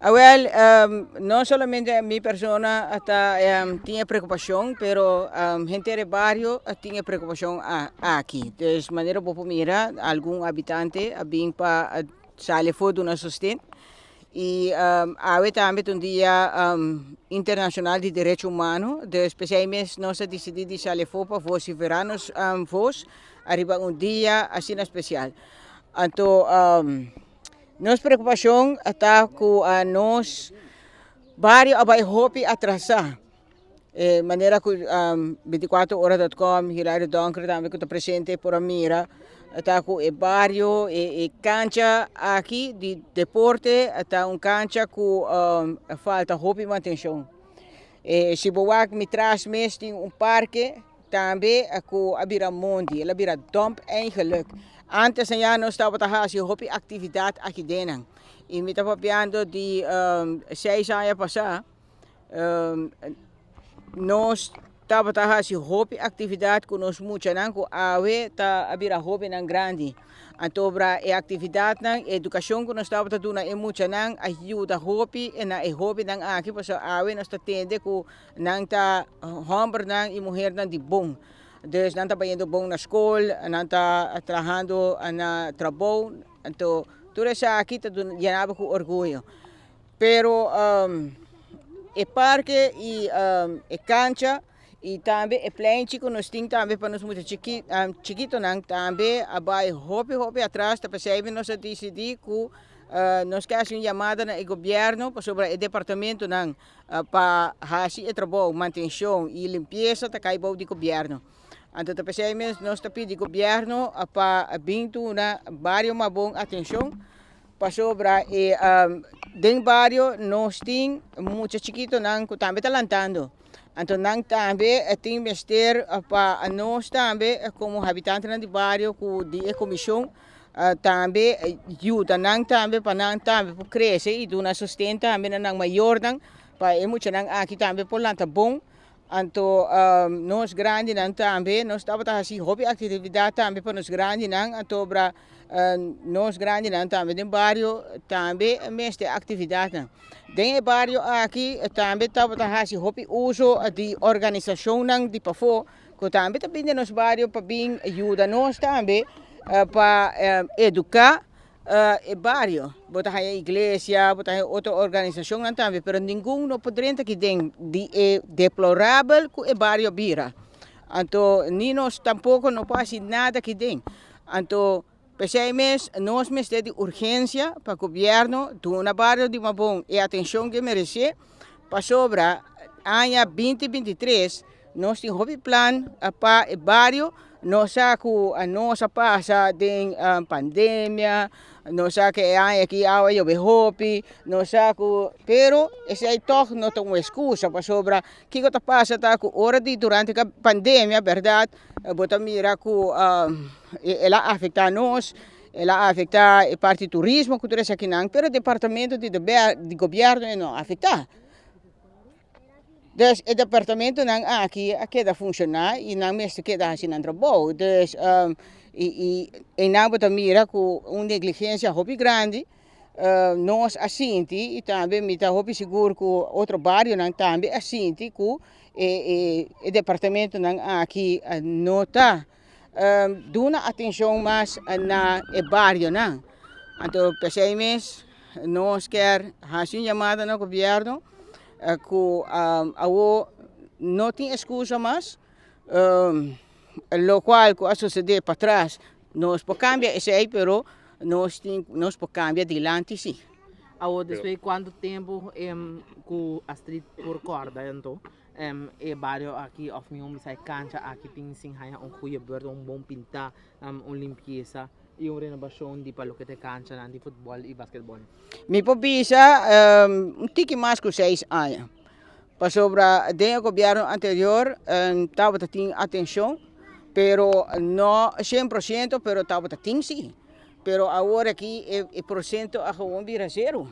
Well, no solamente mi persona hasta, tinha preocupação, pero gente de barrio tinha preocupação aqui. De maneira por mira, algum habitante vem para sair fora do nosso sustento. E há também um dia internacional de direitos humanos, especialmente nós decidimos sair fora para os veranos, arriba dia assim especial. Então, nossa preocupação está com nós vários vai hopi atrasar. Maneira que 24horas.com, Hilário Donker também que está presente por a mira, está com o barrio e cancha aqui de deporte, está cancha com falta hopi manutenção. Se boak me traz mesmo tem parque também com a Biramundi, ela vira dump eigenlijk. Antes já nós estava fazendo hopi atividade aqui dentro. E me estava vendo de 6 anos passar, nós estava fazendo hopi atividade com nós muito, com a tá a vira hopi nang grande. Então, a atividade nang educação que nós estava fazendo é muito nang ajuda hopi e na hopi nang aqui, porque a nós está tendo com nang tá homem nang e mulher nang de bom. Dus não está indo bom na escola, não está trabalhando na trabalho, então tudo isso aqui está llenado com orgulho. Pero o parque e a cancha e também o plano chico nós temos também para nós muito chiquito não também vai hopi atrás, tá percebe nós decidimos que nós queremos uma chamada no governo sobre o departamento não para fazer o trabalho, manutenção e limpeza tá caibo do governo. Então, percebemos, nós pedimos ao governo para vir na barrio uma boa atenção para sobre dentro do barrio nós temos muito chiquito não que também está lantando. Então, nós também temos que ter para nós também como habitantes do barrio com a comissão também ajuda nós também para nós também crescer e dar sustento também nós maior para muito nós aqui também por lá tá bom. Então, nós grandes também, nós estamos fazendo hobby atividade também para nós grandes, então para nós grandes também no bairro também mesmo atividade. Dentro do bairro aqui também estamos fazendo hobby uso de organização de pafo, que também está vindo nos bairros para vir ajuda nós também para educar o bairro, botar a igreja, botar outra organização também, mas nenhum não poderia aqui dentro de deplorável que o bairro vira. Então, nem nós tampouco não passa nada aqui dentro. Então, pensamos, nós temos de urgência para o governo, do bairro de uma boa e atenção que merece, para sobre a ano 2023, nós temos um plano para o bairro. Nós sabemos a nossa passa de pandemia, nós sabemos que aqui há o hopi, nós sabemos, pero esse aí toch não tem uma excusa para sobre o que está passando com hora de durante a pandemia, verdade? Bota mira que ela afeta nós, ela afeta a parte do turismo que traz aqui não, pero o departamento de governo não afeta. Dus het departamento não aqui queda funcionar e não mesmo queda assim no trabalho. Dus e não bota mira com uma negligência hobby grande, nós assenti e também me tá hobby seguro que outro bairro não também assenti que o departamento não aqui não tá dando atenção mais na bairro não. Então pensamos nós quer fazer chamada no governo que não tem excusa mais, lo qual que suceder para trás, nós podemos cambiar isso aí, pero nós podemos cambiar adiante sim. Depois quanto tempo que a street por corda então o bairro aqui of minha sai cancha aqui tem sim um goeie beurt, bom pintar, limpeza e renovação de para o que te cancha de futebol e basquetebol. Me popisa tique mais que 6 anos. Para sobre o governo anterior estava tendo atenção, pero não 100%, pero estava tendo sim. Pero agora aqui o porcento a vira zero.